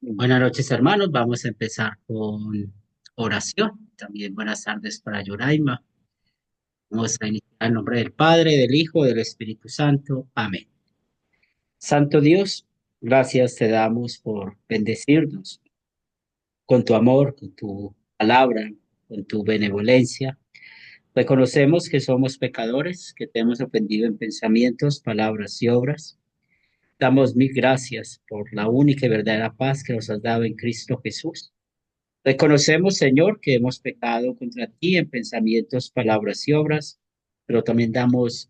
Buenas noches, hermanos. Vamos a empezar con oración. También buenas tardes para Yoraima. Vamos a iniciar en nombre del Padre, del Hijo, del Espíritu Santo. Amén. Santo Dios, gracias te damos por bendecirnos con tu amor, con tu palabra, con tu benevolencia. Reconocemos que somos pecadores, que te hemos ofendido en pensamientos, palabras y obras. Damos mil gracias por la única y verdadera paz que nos has dado en Cristo Jesús. Reconocemos, Señor, que hemos pecado contra ti en pensamientos, palabras y obras, pero también damos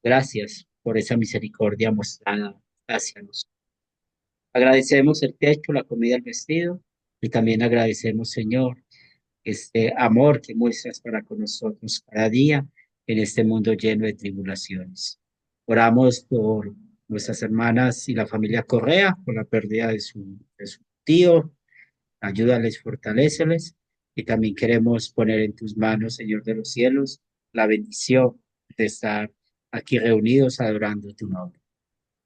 gracias por esa misericordia mostrada hacia nosotros. Agradecemos el techo, la comida, el vestido, y también agradecemos, Señor, este amor que muestras para con nosotros cada día en este mundo lleno de tribulaciones. Oramos por nuestras hermanas y la familia Correa, por la pérdida de su tío. Ayúdales, fortaléceles, y también queremos poner en tus manos, Señor de los cielos, la bendición de estar aquí reunidos adorando tu nombre.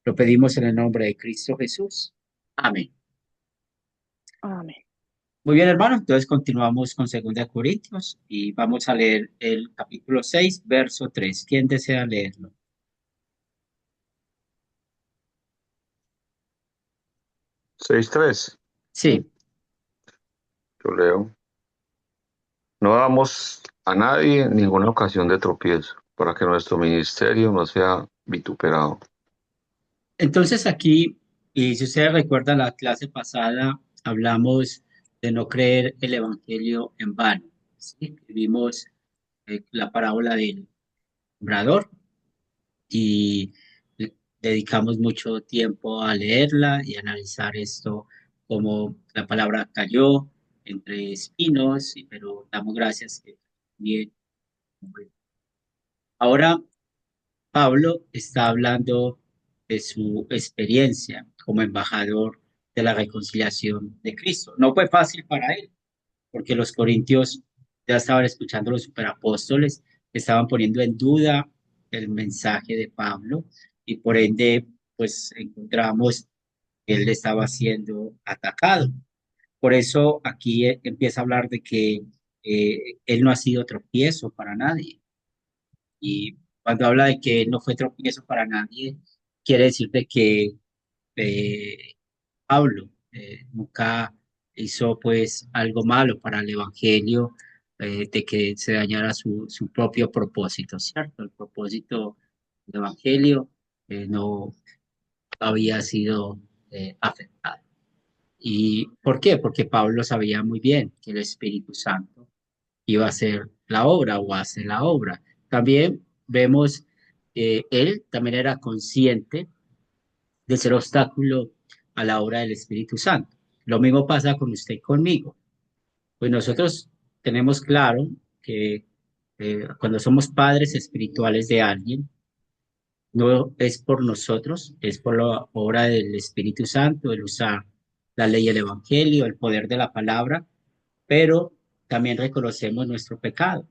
Lo pedimos en el nombre de Cristo Jesús. Amén. Amén. Muy bien, hermano. Entonces continuamos con 2 Corintios y vamos a leer el capítulo 6, verso 3. ¿Quién desea leerlo? 6:3, Sí. yo leo. No damos a nadie ninguna ocasión de tropiezo, para que nuestro ministerio no sea vituperado. Entonces aquí, y si ustedes recuerdan la clase pasada, hablamos de no creer el Evangelio en vano. ¿Sí? Vimos la parábola del sembrador y dedicamos mucho tiempo a leerla y analizar esto, como la palabra cayó entre espinos, pero damos gracias que también. Ahora Pablo está hablando de su experiencia como embajador de la reconciliación de Cristo. No fue fácil para él, porque los corintios ya estaban escuchando a los superapóstoles, estaban poniendo en duda el mensaje de Pablo y por ende, pues encontramos que él estaba siendo atacado. Por eso aquí empieza a hablar de que él no ha sido tropiezo para nadie. Y cuando habla de que no fue tropiezo para nadie, quiere decir de que eh, Pablo nunca hizo pues algo malo para el evangelio, de que se dañara su propio propósito, ¿cierto? El propósito del evangelio no había sido afectado. ¿Y por qué? Porque Pablo sabía muy bien que el Espíritu Santo iba a hacer la obra o hace la obra. También vemos, él también era consciente de ser obstáculo a la obra del Espíritu Santo. Lo mismo pasa con usted y conmigo. Pues nosotros tenemos claro que cuando somos padres espirituales de alguien, no es por nosotros, es por la obra del Espíritu Santo, el usar la ley, el Evangelio, el poder de la palabra, pero también reconocemos nuestro pecado,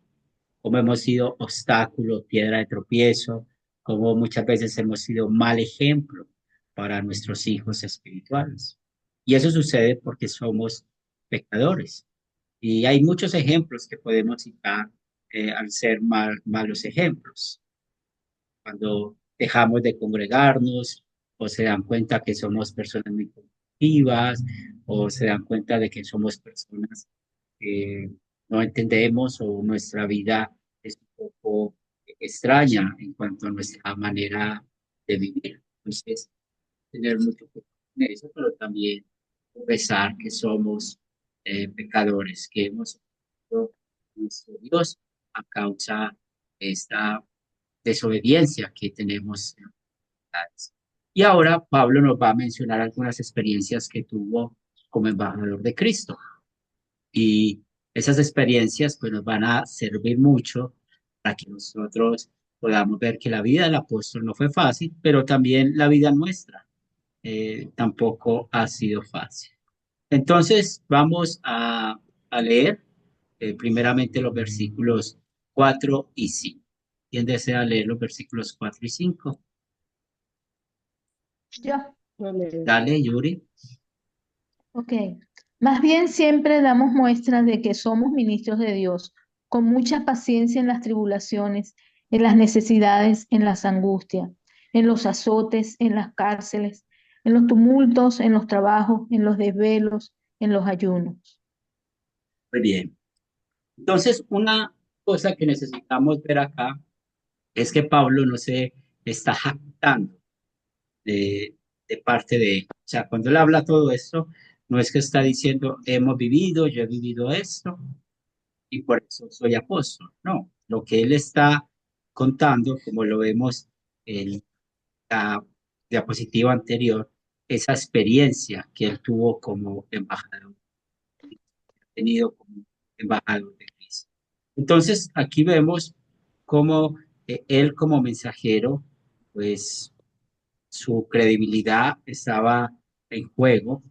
como hemos sido obstáculo, piedra de tropiezo, como muchas veces hemos sido mal ejemplo para nuestros hijos espirituales. Y eso sucede porque somos pecadores. Y hay muchos ejemplos que podemos citar al ser malos ejemplos. Cuando dejamos de congregarnos o se dan cuenta que somos personas muy conflictivas o se dan cuenta de que somos personas que no entendemos o nuestra vida es un poco extraña en cuanto a nuestra manera de vivir. Entonces, tener mucho cuidado con eso, pero también pensar que somos pecadores, que hemos ofendido a nuestro Dios a causa de esta desobediencia que tenemos en las ciudades. Y ahora Pablo nos va a mencionar algunas experiencias que tuvo como embajador de Cristo. Y esas experiencias pues nos van a servir mucho para que nosotros podamos ver que la vida del apóstol no fue fácil, pero también la vida nuestra tampoco ha sido fácil. Entonces vamos a leer primeramente los versículos 4 y 5. ¿Quién desea leer los versículos 4 y 5? Ya, lo leo. Dale, Yuri. Ok. Más bien siempre damos muestras de que somos ministros de Dios, con mucha paciencia en las tribulaciones, en las necesidades, en las angustias, en los azotes, en las cárceles, en los tumultos, en los trabajos, en los desvelos, en los ayunos. Muy bien. Entonces, una cosa que necesitamos ver acá es que Pablo no se está jactando de parte de él. O sea, cuando él habla todo esto, no es que está diciendo, hemos vivido, yo he vivido esto y por eso soy apóstol. No, lo que él está contando, como lo vemos en la diapositiva anterior, esa experiencia que él tuvo como embajador, tenido como embajador de Cristo. Entonces, aquí vemos cómo él como mensajero, pues su credibilidad estaba en juego,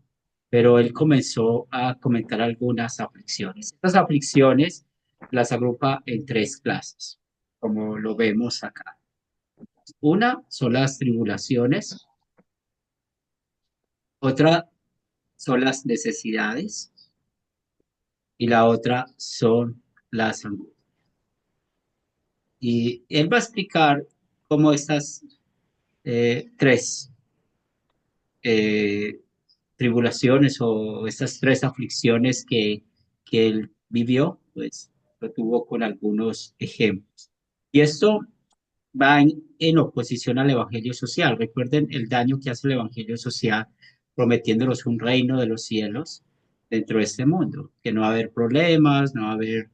pero él comenzó a comentar algunas aflicciones. Estas aflicciones las agrupa en tres clases, como lo vemos acá. Una son las tribulaciones, otra son las necesidades y la otra son las angustias. Y él va a explicar cómo estas tres eh, tribulaciones o estas tres aflicciones que él vivió, pues lo tuvo con algunos ejemplos. Y esto va en oposición al evangelio social. Recuerden el daño que hace el evangelio social prometiéndonos un reino de los cielos dentro de este mundo, que no va a haber problemas, no va a haber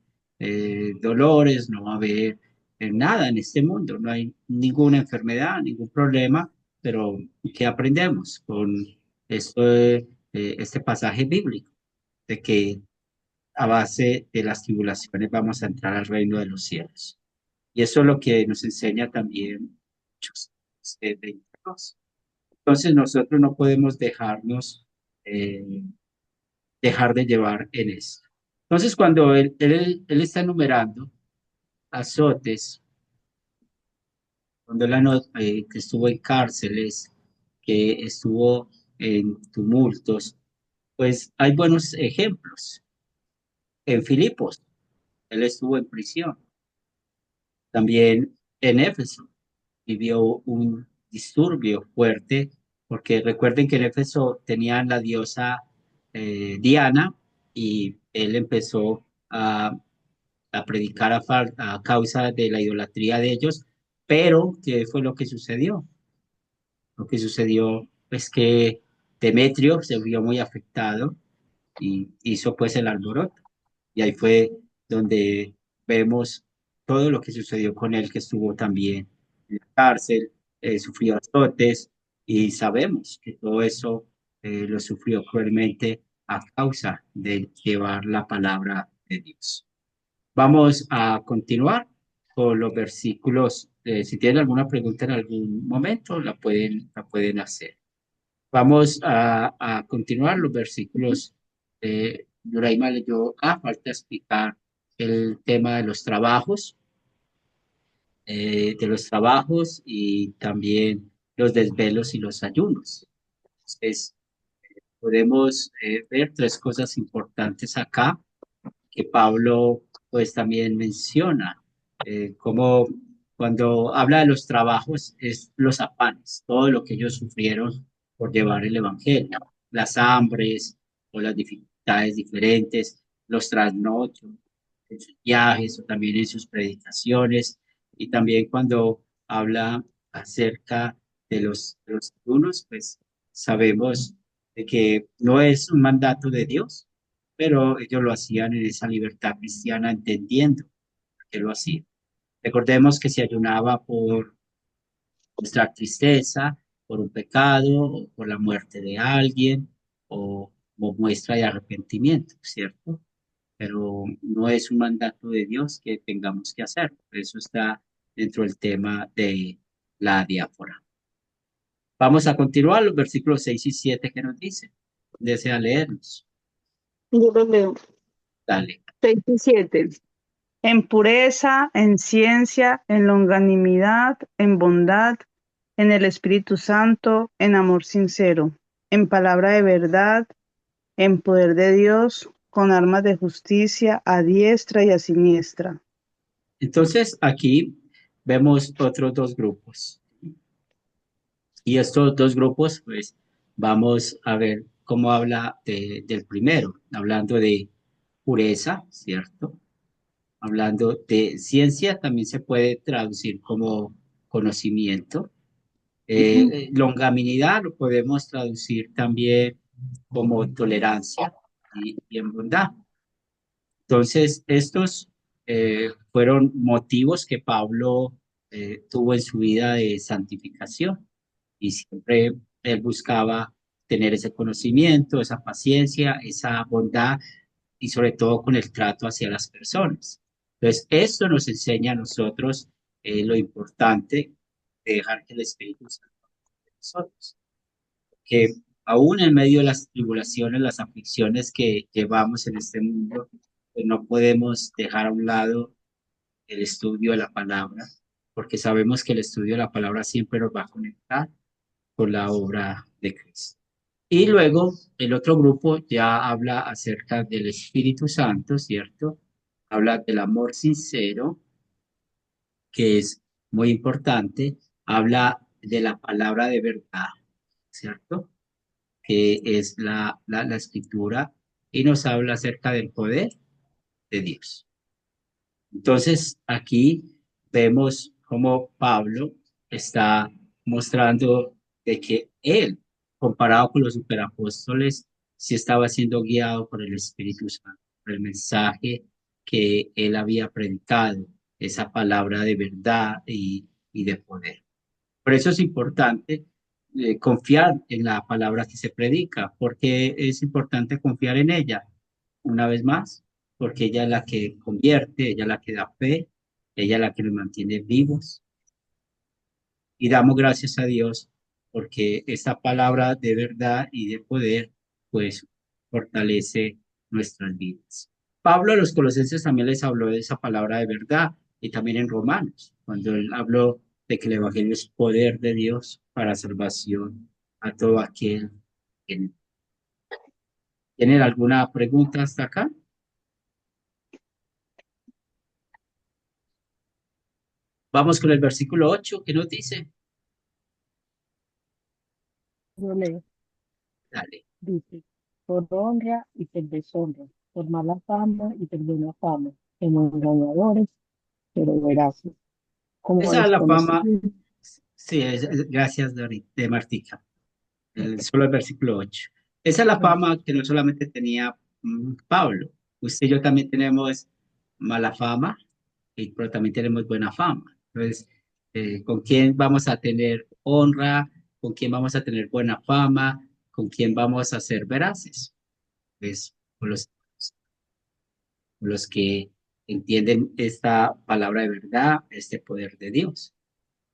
dolores, no va a haber nada en este mundo, no hay ninguna enfermedad, ningún problema, pero ¿qué aprendemos con esto este pasaje bíblico? De que a base de las tribulaciones vamos a entrar al reino de los cielos. Y eso es lo que nos enseña también Hechos 22. Entonces nosotros no podemos eh, dejar de llevar en esto. Entonces cuando él está enumerando azotes, cuando él anota que estuvo en cárceles, que estuvo en tumultos, pues hay buenos ejemplos. En Filipos, él estuvo en prisión. También en Éfeso vivió un disturbio fuerte, porque recuerden que en Éfeso tenían la diosa Diana y él empezó a predicar a causa de la idolatría de ellos, pero ¿qué fue lo que sucedió? Lo que sucedió es que Demetrio se vio muy afectado y hizo pues el alboroto. Y ahí fue donde vemos todo lo que sucedió con él, que estuvo también en la cárcel, sufrió azotes y sabemos que todo eso lo sufrió cruelmente a causa de llevar la palabra de Dios. Vamos a continuar con los versículos. Si tienen alguna pregunta en algún momento, la pueden hacer. Vamos a continuar los versículos. Yuraima leyó, falta explicar el tema de los trabajos y también los desvelos y los ayunos. Entonces, podemos ver tres cosas importantes acá que Pablo pues también menciona, como cuando habla de los trabajos es los afanes, todo lo que ellos sufrieron por llevar el evangelio, las hambres o las dificultades diferentes, los trasnochos en sus viajes o también en sus predicaciones, y también cuando habla acerca de los ayunos, pues sabemos de que no es un mandato de Dios, pero ellos lo hacían en esa libertad cristiana, entendiendo que lo hacían. Recordemos que se ayunaba por nuestra tristeza, por un pecado, o por la muerte de alguien, o como muestra de arrepentimiento, ¿cierto? Pero no es un mandato de Dios que tengamos que hacer. Eso está dentro del tema de la diáfora. Vamos a continuar los versículos 6 y 7 que nos dicen. Desea leerlos. Yo lo leo. Dale. 6 y 7. En pureza, en ciencia, en longanimidad, en bondad, en el Espíritu Santo, en amor sincero, en palabra de verdad, en poder de Dios, con armas de justicia a diestra y a siniestra. Entonces, aquí vemos otros dos grupos. Y estos dos grupos, pues, vamos a ver cómo habla del primero, hablando de pureza, ¿cierto? Hablando de ciencia, también se puede traducir como conocimiento. Longanimidad lo podemos traducir también como tolerancia y en bondad. Entonces, estos fueron motivos que Pablo tuvo en su vida de santificación y siempre él buscaba tener ese conocimiento, esa paciencia, esa bondad y sobre todo con el trato hacia las personas. Entonces, esto nos enseña a nosotros lo importante de dejar que el Espíritu Santo de nosotros, que aún en medio de las tribulaciones, las aflicciones que llevamos en este mundo, pues no podemos dejar a un lado el estudio de la palabra, porque sabemos que el estudio de la palabra siempre nos va a conectar con la obra de Cristo. Y luego el otro grupo ya habla acerca del Espíritu Santo, ¿cierto? Habla del amor sincero, que es muy importante. Habla de la palabra de verdad, ¿cierto? Que es la escritura, y nos habla acerca del poder de Dios. Entonces, aquí vemos cómo Pablo está mostrando de que él, comparado con los superapóstoles, sí estaba siendo guiado por el Espíritu Santo, por el mensaje que él había predicado, esa palabra de verdad y de poder. Por eso es importante confiar en la palabra que se predica, porque es importante confiar en ella, una vez más, porque ella es la que convierte, ella es la que da fe, ella es la que nos mantiene vivos. Y damos gracias a Dios porque esta palabra de verdad y de poder, pues, fortalece nuestras vidas. Pablo a los colosenses también les habló de esa palabra de verdad y también en Romanos, cuando él habló de que el Evangelio es poder de Dios para salvación a todo aquel que... ¿Tienen alguna pregunta hasta acá? Vamos con el versículo 8, ¿qué nos dice? Yo leo, Dale. dice, por honra y por deshonra, por mala fama y por buena fama, como engañadores, pero veraces, como Esa es la fama, desconocidos. sí, gracias de Martica, solo el versículo 8. Esa es la fama que no solamente tenía Pablo, usted y yo también tenemos mala fama, pero también tenemos buena fama. Entonces, ¿con quién vamos a tener honra? ¿Con quién vamos a tener buena fama? ¿Con quién vamos a ser veraces? Pues con los que entienden esta palabra de verdad, este poder de Dios.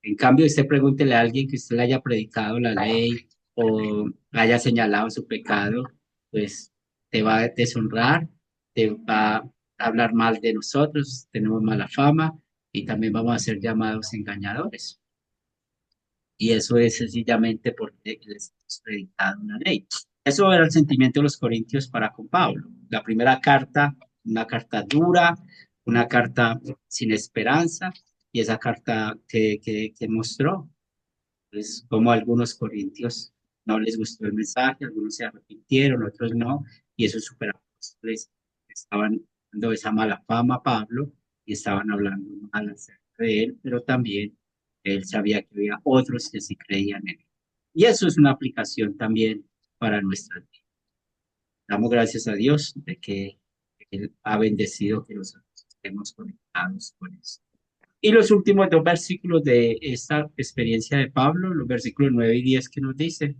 En cambio, usted pregúntele a alguien que usted le haya predicado la ley o haya señalado su pecado, pues te va a deshonrar, te va a hablar mal de nosotros, tenemos mala fama y también vamos a ser llamados engañadores. Y eso es sencillamente porque les hemos predicado una ley. Eso era el sentimiento de los corintios para con Pablo. La primera carta, una carta dura, una carta sin esperanza, y esa carta que mostró, pues como a algunos corintios no les gustó el mensaje, algunos se arrepintieron, otros no, y esos superapóstoles estaban dando esa mala fama a Pablo y estaban hablando mal acerca de él, pero también él sabía que había otros que sí creían en él. Y eso es una aplicación también para nuestra vida. Damos gracias a Dios de que Él ha bendecido que nosotros estemos conectados con eso. Y los últimos dos versículos de esta experiencia de Pablo, los versículos 9 y 10 que nos dice,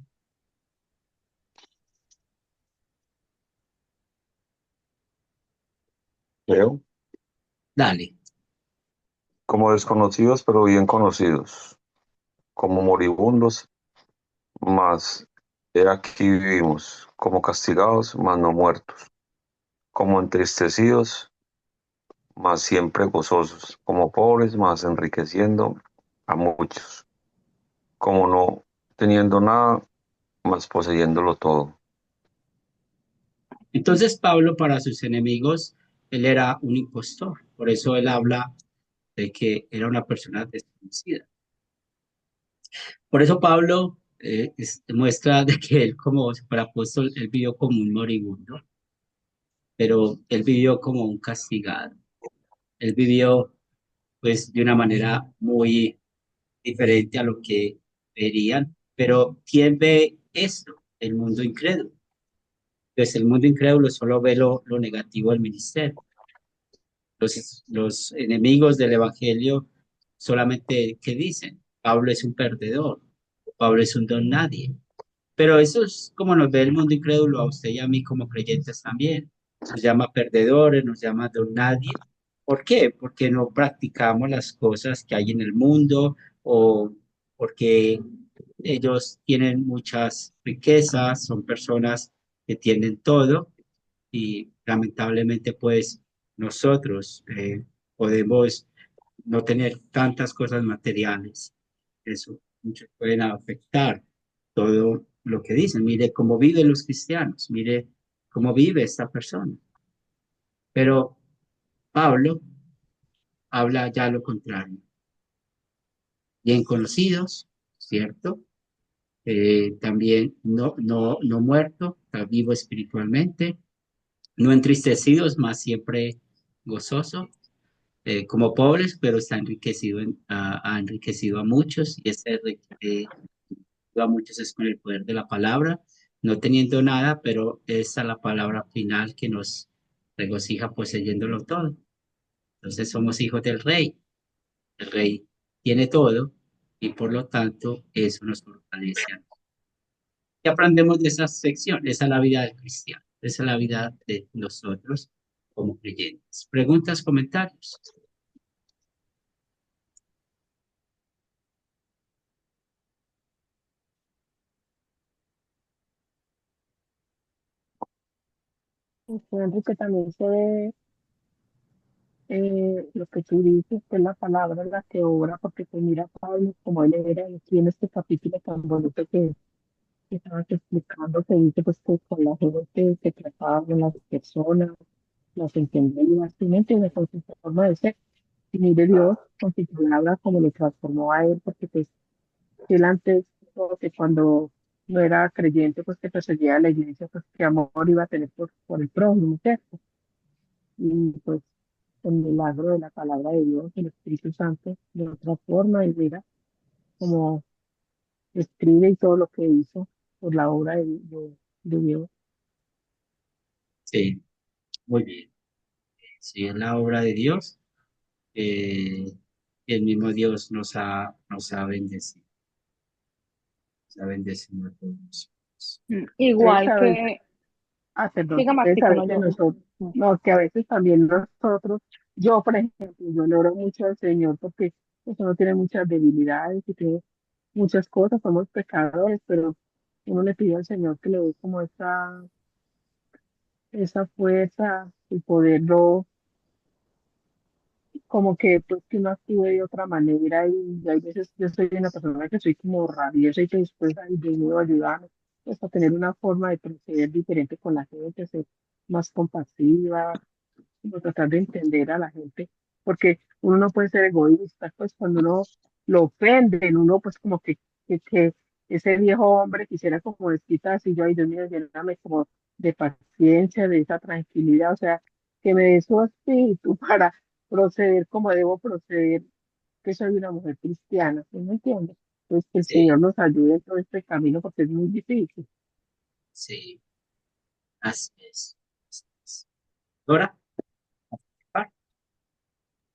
Leo, dale. como desconocidos pero bien conocidos, como moribundos, mas he aquí vivimos, como castigados, mas no muertos, como entristecidos, mas siempre gozosos, como pobres, mas enriqueciendo a muchos, como no teniendo nada, mas poseyéndolo todo. Entonces Pablo para sus enemigos, él era un impostor. Por eso él habla de que era una persona desconocida. Por eso Pablo muestra de que él como si fuera apóstol, él vivió como un moribundo, pero él vivió como un castigado. Él vivió pues de una manera muy diferente a lo que verían. Pero ¿quién ve esto? El mundo incrédulo. Pues el mundo incrédulo solo ve lo negativo del ministerio. Los enemigos del evangelio solamente ¿qué dicen? Pablo es un perdedor, Pablo es un don nadie. Pero eso es como nos ve el mundo incrédulo a usted y a mí como creyentes también. Nos llama perdedores, nos llama don nadie. ¿Por qué? Porque no practicamos las cosas que hay en el mundo o porque ellos tienen muchas riquezas, son personas que tienen todo y lamentablemente pues nosotros podemos no tener tantas cosas materiales. Eso muchos pueden afectar todo lo que dicen. Mire cómo viven los cristianos, mire cómo vive esta persona. Pero Pablo habla ya lo contrario. Bien conocidos, ¿cierto? También no muerto, está vivo espiritualmente, no entristecidos, más siempre gozoso, como pobres, pero está enriquecido, ha enriquecido a muchos y a muchos es con el poder de la palabra, no teniendo nada, pero esa es la palabra final que nos regocija poseyéndolo todo. Entonces somos hijos del rey. El rey tiene todo y por lo tanto eso nos fortalece. ¿Qué aprendemos de esa sección? Esa es la vida del cristiano. Esa es la vida de nosotros como creyentes. Preguntas, comentarios. Entonces, que también se ve lo que tú dices, que es la palabra la que obra, porque pues mira Pablo, como él era, aquí en este capítulo tan bonito que estabas explicando, que dice pues que con la gente se trataba con las personas, las entendía, ¿sí me entiendes? Con su forma de ser. Y mire Dios, con su palabra, como lo transformó a él, porque pues él antes, como que cuando no era creyente, pues que perseguía a la iglesia, pues qué amor iba a tener por el prójimo, ¿cierto? Y pues el milagro de la palabra de Dios, el Espíritu Santo, lo transforma y mira como escribe y todo lo que hizo por la obra de Dios. Sí, muy bien. Sí, es la obra de Dios. eh, el mismo Dios nos ha bendecido. Nos ha bendecido a todos nosotros. Ustedes Igual saben, que, perdón, diga ustedes Martica, saben no que yo. nosotros, no, que a veces también nosotros, yo por ejemplo, yo le oro mucho al Señor porque pues, uno tiene muchas debilidades y tiene muchas cosas, somos pecadores, pero uno le pide al Señor que le dé como esa fuerza y poderlo, como que pues que uno actúe de otra manera y hay veces yo soy una persona que soy como rabiosa y que después ay, Dios mío ayudarme pues a tener una forma de proceder diferente con la gente, ser más compasiva, como tratar de entender a la gente, porque uno no puede ser egoísta, pues cuando uno lo ofenden, uno pues como que ese viejo hombre quisiera como desquitarse y yo, ay Dios mío, lléname como de paciencia, de esa tranquilidad, o sea, que me dé su espíritu para proceder como debo proceder, que soy una mujer cristiana, ¿sí me entiendes? Pues que el Sí, Señor nos ayude en todo este camino porque es muy difícil. sí, así es. Así es. Dora, ah,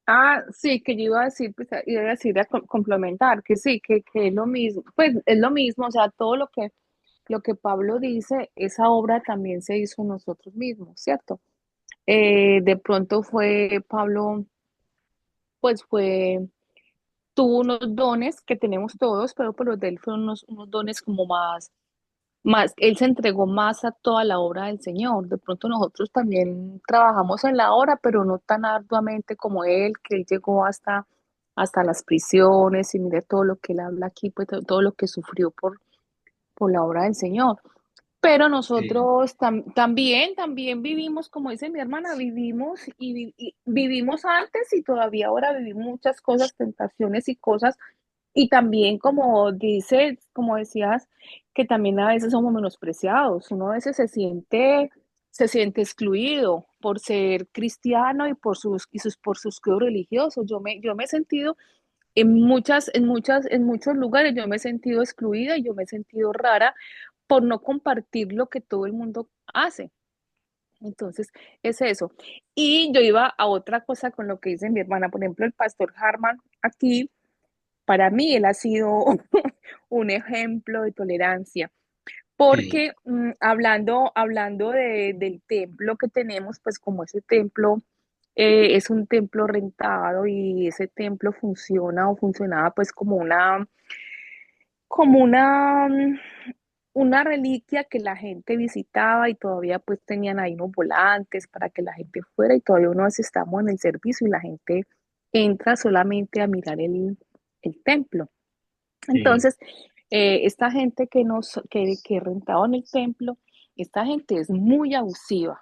Ah, sí, que yo iba a decir, pues iba a decir a complementar, que sí, que es lo mismo, pues es lo mismo, o sea, todo lo que Pablo dice, esa obra también se hizo nosotros mismos, ¿cierto? De pronto fue Pablo, pues tuvo unos dones que tenemos todos, pero por los de él fueron unos dones como más, él se entregó más a toda la obra del Señor. De pronto nosotros también trabajamos en la obra, pero no tan arduamente como él, que él llegó hasta las prisiones y mire todo lo que él habla aquí, pues todo lo que sufrió por la obra del Señor. Pero Sí, nosotros también vivimos, como dice mi hermana, vivimos y vivimos antes y todavía ahora vivimos muchas cosas, tentaciones y cosas. Y también, como dices, como decías, que también a veces somos menospreciados. Uno a veces se siente excluido por ser cristiano y por sus credos religiosos. Yo me he sentido en muchos lugares, yo me he sentido excluida y yo me he sentido rara por no compartir lo que todo el mundo hace. Entonces, es eso. Y yo iba a otra cosa con lo que dice mi hermana, por ejemplo, el pastor Harman aquí, para mí él ha sido un ejemplo de tolerancia, sí, porque hablando del templo que tenemos, pues como ese templo es un templo rentado y ese templo funciona o funcionaba pues como una reliquia que la gente visitaba y todavía pues tenían ahí unos volantes para que la gente fuera y todavía uno veces estamos en el servicio y la gente entra solamente a mirar el templo. sí, Entonces, esta gente que rentaba en el templo, esta gente es muy abusiva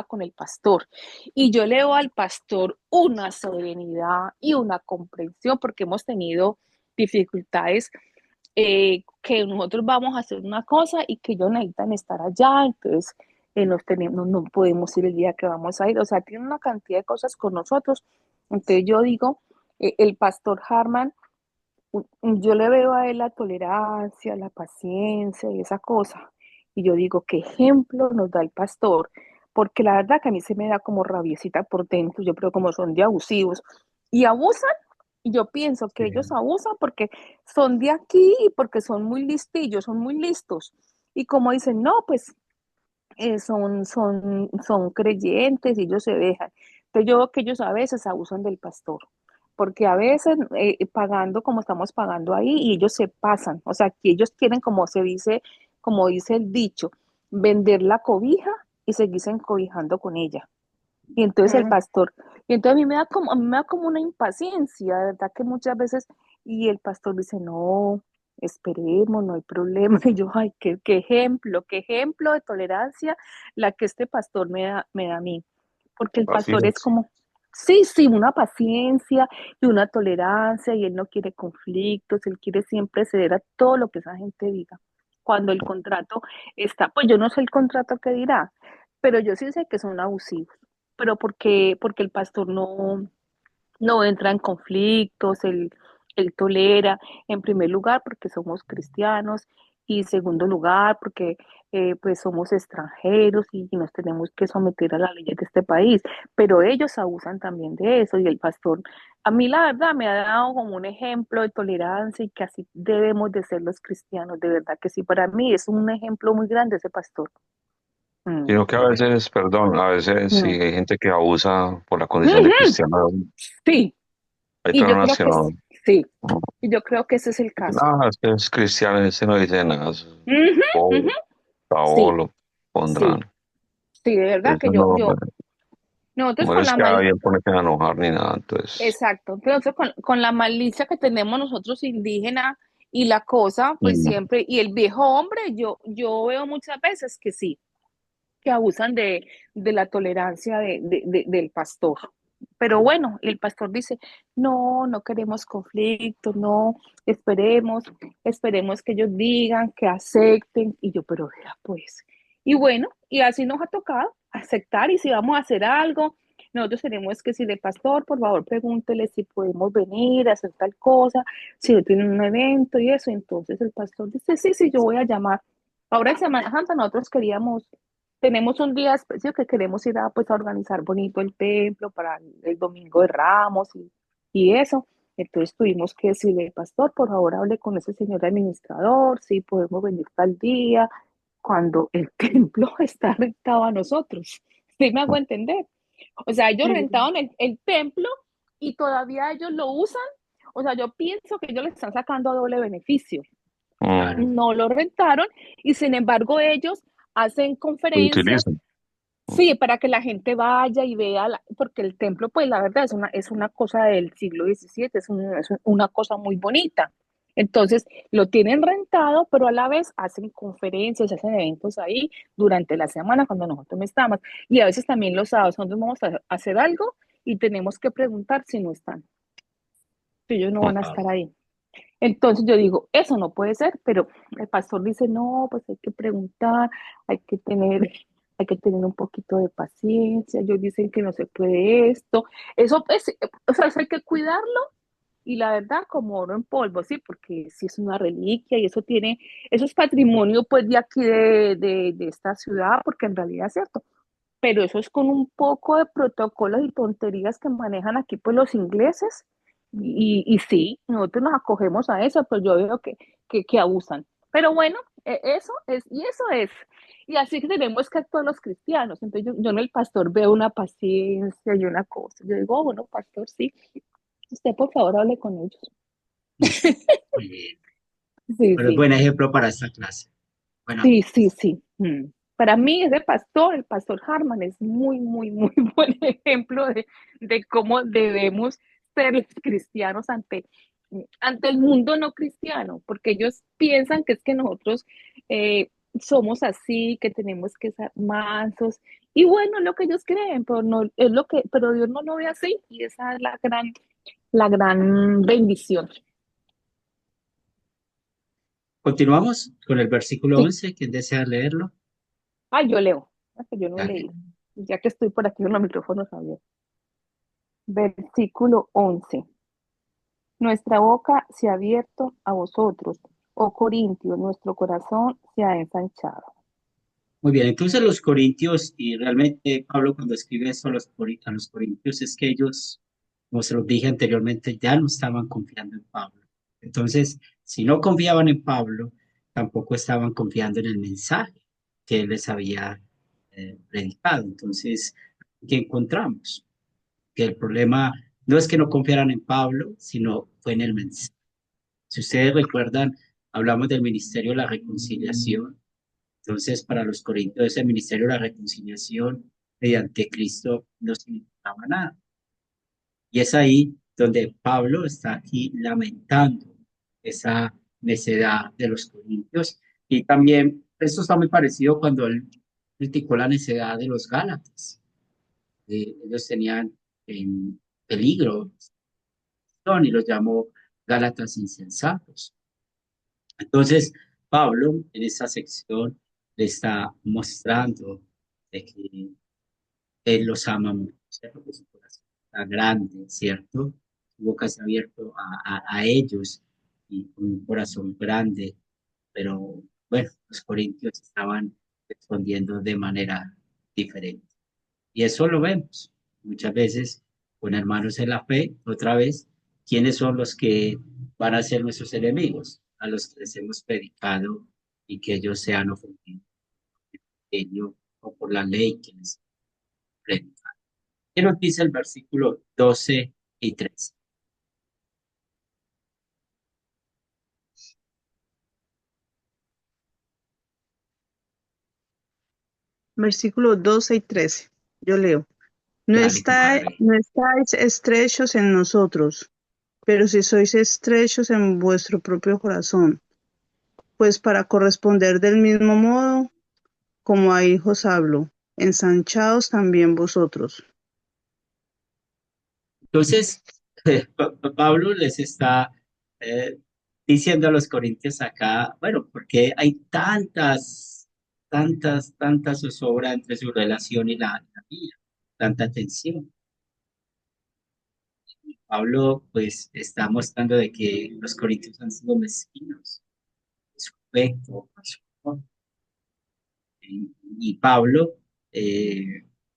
con el pastor. Y yo le veo al pastor una serenidad y una comprensión porque hemos tenido dificultades que nosotros vamos a hacer una cosa y que ellos necesitan estar allá, entonces no podemos ir el día que vamos a ir, o sea, tiene una cantidad de cosas con nosotros. Entonces yo digo, el pastor Harman, yo le veo a él la tolerancia, la paciencia y esa cosa. Y yo digo, ¿qué ejemplo nos da el pastor? Porque la verdad que a mí se me da como rabiecita por dentro, yo creo como son de abusivos y abusan. Y yo pienso que ellos sí. abusan porque son de aquí y porque son muy listillos, son muy listos. Y como dicen, no, pues son creyentes y ellos se dejan. Entonces yo veo que ellos a veces abusan del pastor, porque a veces pagando como estamos pagando ahí y ellos se pasan, o sea, que ellos quieren, como dice el dicho, vender la cobija y seguirse encobijando con ella. Y entonces el Mm. pastor, y entonces a mí me da como una impaciencia, de verdad que muchas veces, y el pastor dice, no, esperemos, no hay problema. Y yo, ay, qué ejemplo de tolerancia la que este pastor me da a mí. Porque el pastor es Paciencia. como, sí, sí, una paciencia y una tolerancia, y él no quiere conflictos, él quiere siempre ceder a todo lo que esa gente diga. Cuando el contrato está, pues yo no sé el contrato que dirá, pero yo sí sé que son abusivos, pero porque el pastor no entra en conflictos, él tolera, en primer lugar, porque somos cristianos, y en segundo lugar, porque pues somos extranjeros y nos tenemos que someter a las leyes de este país, pero ellos abusan también de eso, y el pastor, a mí la verdad me ha dado como un ejemplo de tolerancia y que así debemos de ser los cristianos, de verdad que sí, para mí es un ejemplo muy grande ese pastor. Mm, Sino que a veces, perdón, a veces sí mm. hay gente que abusa por la condición de Ujú, cristiano. sí, Hay y yo personas creo que que no. sí, y yo creo que ese es el caso. No, es que es cristiano, ese no dice nada, es Ujú, ujú. bobo, Sí, lo pondrán. sí, sí, de verdad que Eso no, nosotros no con les la queda mal, bien ponerse a enojar ni nada, entonces. exacto, nosotros con la malicia que tenemos nosotros indígenas y la cosa, pues mm, siempre, y el viejo hombre, yo veo muchas veces que sí, que abusan de la tolerancia del pastor. Pero bueno, el pastor dice, no, no queremos conflicto, no, esperemos que ellos digan, que acepten. Y yo, pero vea, pues. Y bueno, y así nos ha tocado aceptar y si vamos a hacer algo, nosotros tenemos que decirle, pastor, por favor, pregúntele si podemos venir a hacer tal cosa, si no tienen un evento y eso. Entonces el pastor dice, sí, sí, yo voy a llamar. Ahora en Semana Santa nosotros tenemos un día especial que queremos ir pues, a organizar bonito el templo para el Domingo de Ramos y eso. Entonces tuvimos que decirle, pastor, por favor, hable con ese señor administrador, si podemos venir tal día, cuando el templo está rentado a nosotros. ¿Sí me hago entender? O sea, ellos Sí. rentaron el templo y todavía ellos lo usan. O sea, yo pienso que ellos le están sacando doble beneficio. mm, Claro, No lo rentaron y sin embargo ellos hacen lo conferencias, utilizan. sí, para que la gente vaya y vea, porque el templo, pues la verdad es una cosa del siglo XVII, es una cosa muy bonita. Entonces, lo tienen rentado, pero a la vez hacen conferencias, hacen eventos ahí durante la semana cuando nosotros no estamos. Y a veces también los sábados nosotros vamos a hacer algo y tenemos que preguntar si no están, si ellos no van a estar ahí. Entonces yo digo, eso no puede ser, pero el pastor dice, no, pues hay que preguntar, hay que tener, hay que tener un poquito de paciencia. Ellos dicen que no se puede esto. Eso, pues, o sea, eso hay que cuidarlo y la verdad, como oro en polvo, sí, porque sí es una reliquia y eso tiene, eso es patrimonio pues de aquí de esta ciudad, porque en realidad es cierto, pero eso es con un poco de protocolos y tonterías que manejan aquí pues los ingleses y sí, nosotros nos acogemos a eso, pues yo veo que abusan. Pero bueno, eso es, y eso es. Y así que tenemos que actuar los cristianos. Entonces yo en el pastor veo una paciencia y una cosa. Yo digo, oh, bueno, pastor, sí, usted por favor hable con ellos. Muy bien. Sí, Bueno, es sí, buen ejemplo para esta clase. Bueno, sí, sí, sí. Para mí ese pastor, el pastor Harman, es muy, muy, muy buen ejemplo de cómo debemos ser los cristianos ante el mundo no cristiano, porque ellos piensan que es que nosotros somos así, que tenemos que ser mansos, y bueno, es lo que ellos creen, pero no, es lo que, pero Dios no lo ve así, y esa es la gran bendición. continuamos con el versículo Sí. 11. ¿Quién desea leerlo? Ah, yo leo, que yo no he Dale. leído, ya que estoy por aquí con los micrófonos abiertos. Versículo 11. Nuestra boca se ha abierto a vosotros, oh Corintios, nuestro corazón se ha ensanchado. Muy bien, entonces los corintios, y realmente Pablo cuando escribe eso a los corintios, es que ellos, como se los dije anteriormente, ya no estaban confiando en Pablo. Entonces, si no confiaban en Pablo, tampoco estaban confiando en el mensaje que él les había predicado. Entonces, ¿qué encontramos? Que el problema no es que no confiaran en Pablo, sino fue en el mensaje. Si ustedes recuerdan, hablamos del ministerio de la reconciliación. Entonces, para los corintios, el ministerio de la reconciliación mediante Cristo no significaba nada. Y es ahí donde Pablo está aquí lamentando esa necedad de los corintios. Y también, esto está muy parecido cuando él criticó la necedad de los gálatas. Ellos tenían en peligro y los llamó gálatas insensatos. Entonces, Pablo en esa sección le está mostrando de que él los ama mucho, ¿cierto? Que su corazón está grande, ¿cierto? Su boca se ha abierto a ellos y con un corazón grande, pero bueno, los corintios estaban respondiendo de manera diferente. Y eso lo vemos muchas veces con hermanos en la fe, otra vez, ¿quiénes son los que van a ser nuestros enemigos? A los que les hemos predicado y que ellos sean ofendidos por ello o por la ley que les predican. ¿Qué nos dice el versículo 12 y 13? Versículos 12 y 13. Yo leo. Dale, compadre. No estáis estrechos en nosotros, pero si sois estrechos en vuestro propio corazón, pues para corresponder del mismo modo, como a hijos hablo, ensanchaos también vosotros. Entonces, Pablo les está eh, diciendo a los corintios acá, bueno, porque hay tantas zozobra entre su relación y la mía, tanta tensión. Pablo, pues, está mostrando de que los corintios han sido mezquinos, su afecto, su amor. Y Pablo,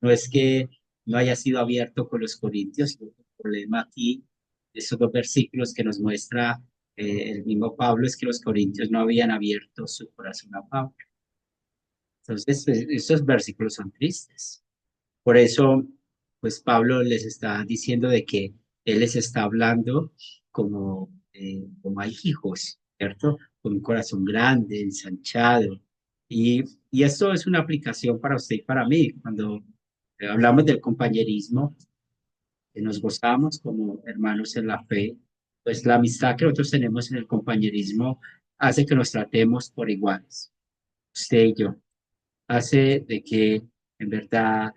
no es que no haya sido abierto con los corintios, sino que el problema aquí, esos dos versículos que nos muestra el mismo Pablo, es que los corintios no habían abierto su corazón a Pablo. Entonces, pues, estos versículos son tristes. Por eso, pues Pablo les está diciendo de que él les está hablando como hay hijos, ¿cierto? Con un corazón grande, ensanchado. Y esto es una aplicación para usted y para mí. Cuando hablamos del compañerismo, que nos gozamos como hermanos en la fe, Pues la amistad que nosotros tenemos en el compañerismo hace que nos tratemos por iguales, usted y yo. Hace de que en verdad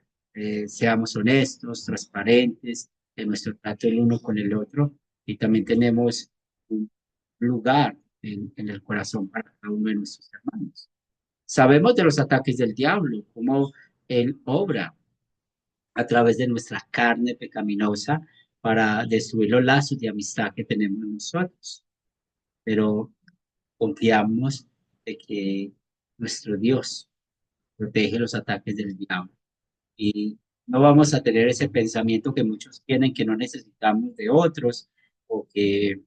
seamos honestos, transparentes en nuestro trato el uno con el otro y también tenemos un lugar en el corazón para cada uno de nuestros hermanos. Sabemos de los ataques del diablo, cómo él obra a través de nuestra carne pecaminosa para destruir los lazos de amistad que tenemos nosotros, pero confiamos de que nuestro Dios protege los ataques del diablo y no vamos a tener ese pensamiento que muchos tienen que no necesitamos de otros o que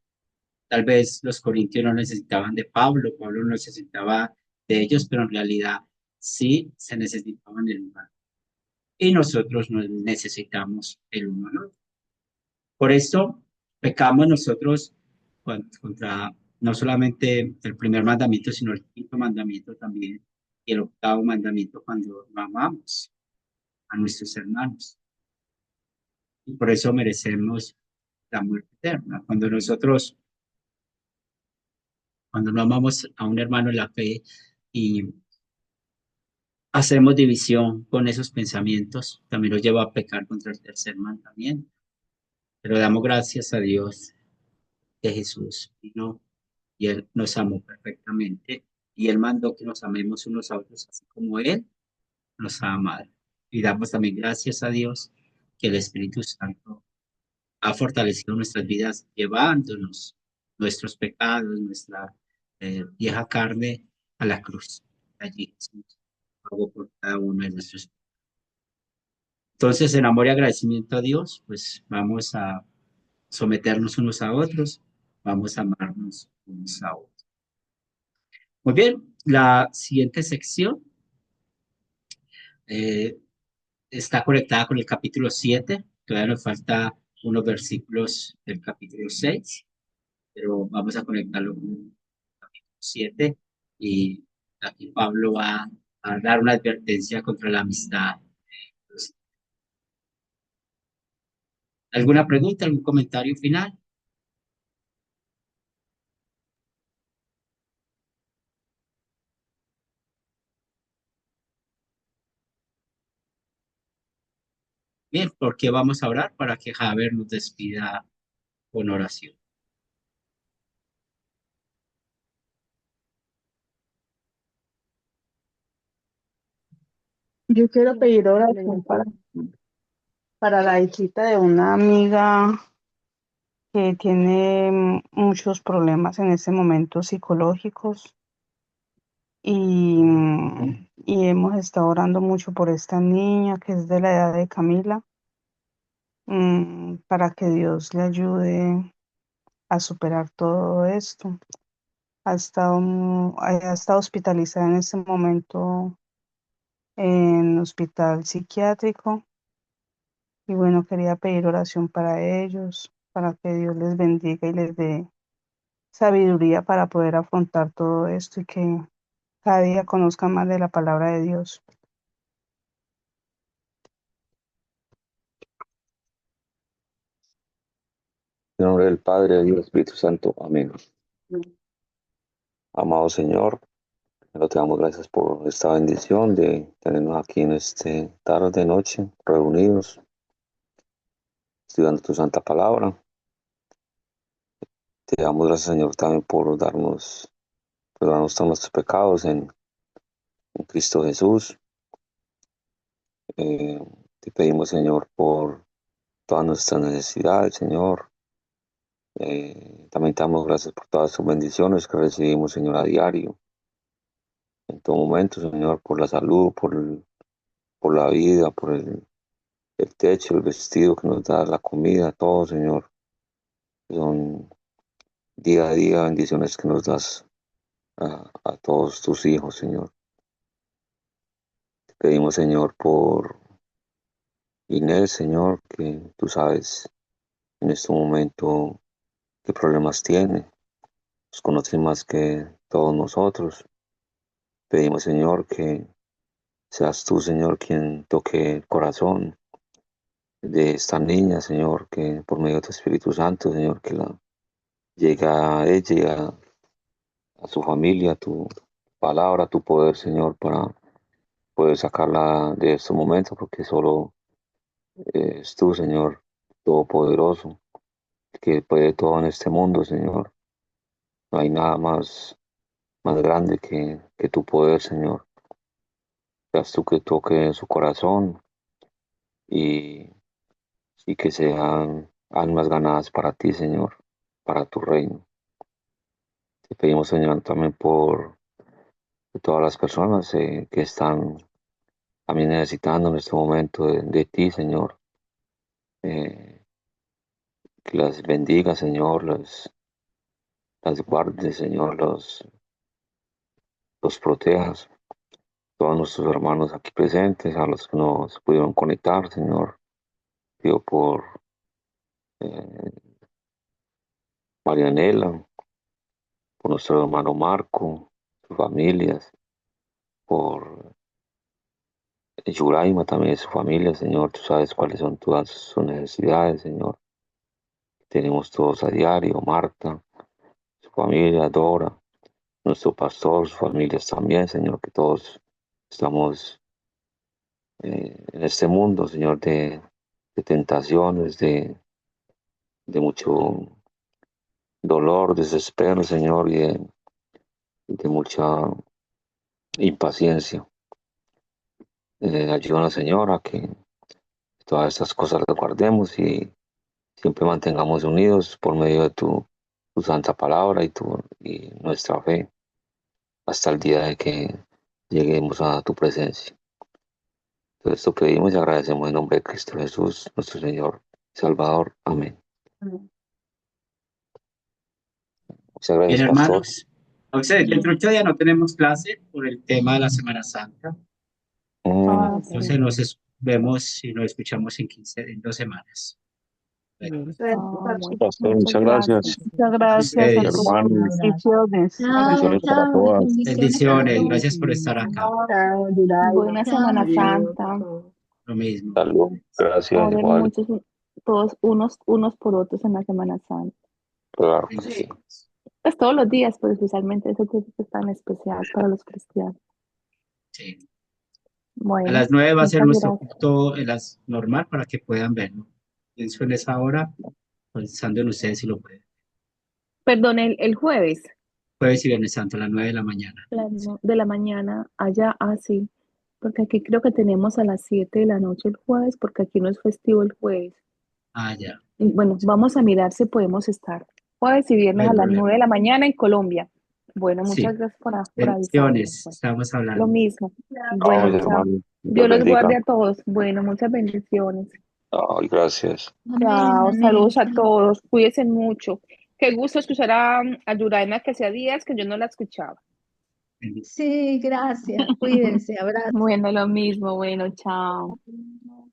tal vez los corintios no necesitaban de Pablo, Pablo no necesitaba de ellos, pero en realidad sí se necesitaban el uno y nosotros nos necesitamos el uno al otro. Por esto pecamos nosotros contra no solamente el primer mandamiento, sino el quinto mandamiento también y el octavo mandamiento cuando no amamos a nuestros hermanos. Y por eso merecemos la muerte eterna. Cuando no amamos a un hermano en la fe y hacemos división con esos pensamientos, también nos lleva a pecar contra el tercer mandamiento. Pero damos gracias a Dios que Jesús vino y Él nos amó perfectamente y Él mandó que nos amemos unos a otros así como Él nos ha amado. Y damos también gracias a Dios que el Espíritu Santo ha fortalecido nuestras vidas llevándonos nuestros pecados, nuestra vieja carne a la cruz. Allí Jesús pagó por cada uno de nuestros. Entonces, en amor y agradecimiento a Dios, pues vamos a someternos unos a otros, vamos a amarnos unos a otros. Muy bien, la siguiente sección eh, está conectada con el capítulo 7. Todavía nos falta unos versículos del capítulo 6, pero vamos a conectarlo con el capítulo 7 y aquí Pablo va a dar una advertencia contra la amistad. ¿Alguna pregunta, algún comentario final? Bien, ¿por qué vamos a orar? Para que Javier nos despida con oración. Yo quiero pedir oración para la hijita de una amiga que tiene muchos problemas en este momento psicológicos y hemos estado orando mucho por esta niña que es de la edad de Camila, para que Dios le ayude a superar todo esto. Ha estado hospitalizada en este momento en hospital psiquiátrico y bueno, quería pedir oración para ellos, para que Dios les bendiga y les dé sabiduría para poder afrontar todo esto y que cada día conozcan más de la palabra de Dios. En nombre del Padre, y del Espíritu Santo. Amén. Amado Señor, te damos gracias por esta bendición de tenernos aquí en este tarde, noche, reunidos, estudiando tu santa palabra. Te damos gracias, Señor, también por perdonarnos todos nuestros pecados en Cristo Jesús. Te pedimos, Señor, por todas nuestras necesidades, Señor. También te damos gracias por todas tus bendiciones que recibimos, Señor, a diario. En todo momento, Señor, por la salud, por la vida, por el techo, el vestido que nos da, la comida, todo, Señor. Son día a día bendiciones que nos das a todos tus hijos, Señor. Te pedimos, Señor, por Inés, Señor, que tú sabes en este momento qué problemas tiene. Los conoces más que todos nosotros. Pedimos, Señor, que seas tú, Señor, quien toque el corazón de esta niña, Señor, que por medio de tu Espíritu Santo, Señor, llega a ella y a su familia, tu palabra, tu poder, Señor, para poder sacarla de este momento, porque solo es tú, Señor, todopoderoso, que puede todo en este mundo, Señor. No hay nada más grande que tu poder, Señor. Seas tú que toque su corazón y, y que sean almas ganadas para ti, Señor, para tu reino. Te pedimos, Señor, también por todas las personas que están también necesitando en este momento de ti, Señor. Eh, que las bendiga, Señor, las guarde, Señor, los protejas. Todos nuestros hermanos aquí presentes, a los que no se pudieron conectar, Señor, pido por eh, Marianela, por nuestro hermano Marco, sus familias, por Yuraima también, su familia, Señor, tú sabes cuáles son todas sus necesidades, Señor. Tenemos todos a diario, Marta, su familia, Dora, nuestro pastor, sus familias también, Señor, que todos estamos en este mundo, Señor, de tentaciones, de mucho dolor, desespero, Señor, y de mucha impaciencia. Ayúdanos, Señor, a que todas estas cosas las guardemos y siempre mantengamos unidos por medio de tu santa palabra y nuestra fe hasta el día de que lleguemos a tu presencia. Todo esto pedimos y agradecemos en nombre de Cristo Jesús, nuestro Señor y Salvador. Amén. Muchas Bien, gracias, pastor. hermanos. Entonces, dentro de 8 días no tenemos clase por el tema de la Semana Santa. Mm, Sí. Entonces vemos y nos escuchamos en 2 semanas. Bueno, Bueno, pastor, muchas muchas gracias. gracias. Muchas gracias a ustedes, todos. Hermanos, Bendiciones. Chao, bendiciones para chao. todas. Bendiciones para bendiciones. todos. Gracias por estar acá. Chao, Yuraima. Buena Chao. Semana Adiós. Santa. Lo mismo. Salud, gracias, Oren igual. muchos, todos unos por otros en la Semana Santa. Claro que sí. Bendiciones. Pues todos los días, pero especialmente ese tiempo que es tan especial para los cristianos. Sí. A Bueno, las 9 va a ser muchas nuestro gracias. culto en las normal para que puedan verlo. Pienso en esa hora, pensando en ustedes si lo pueden. Perdón, el jueves Jueves y Viernes Santo a las 9 de la mañana. de la mañana allá, sí, porque aquí creo que tenemos a las 7 de la noche el jueves, porque aquí no es festivo el jueves. Ah, ya. Y bueno, vamos a mirar si podemos estar jueves y No viernes hay a las problema. 9 de la mañana en Colombia. Bueno, muchas Sí. gracias por avisarnos. Bendiciones. Pues. Estamos Lo hablando. mismo. Chao, Bueno, mis chao. hermanos. Dios Dios los bendiga. guarde a todos. Bueno, muchas bendiciones. Ay, gracias. Amén, Chao, amén. saludos a todos. Cuídense mucho. Qué gusto escuchar a Yuraima, que hacía días que yo no la escuchaba. Bendiciones. Sí, gracias. Cuídense. Abrazo. Bueno, lo mismo. Bueno, chao.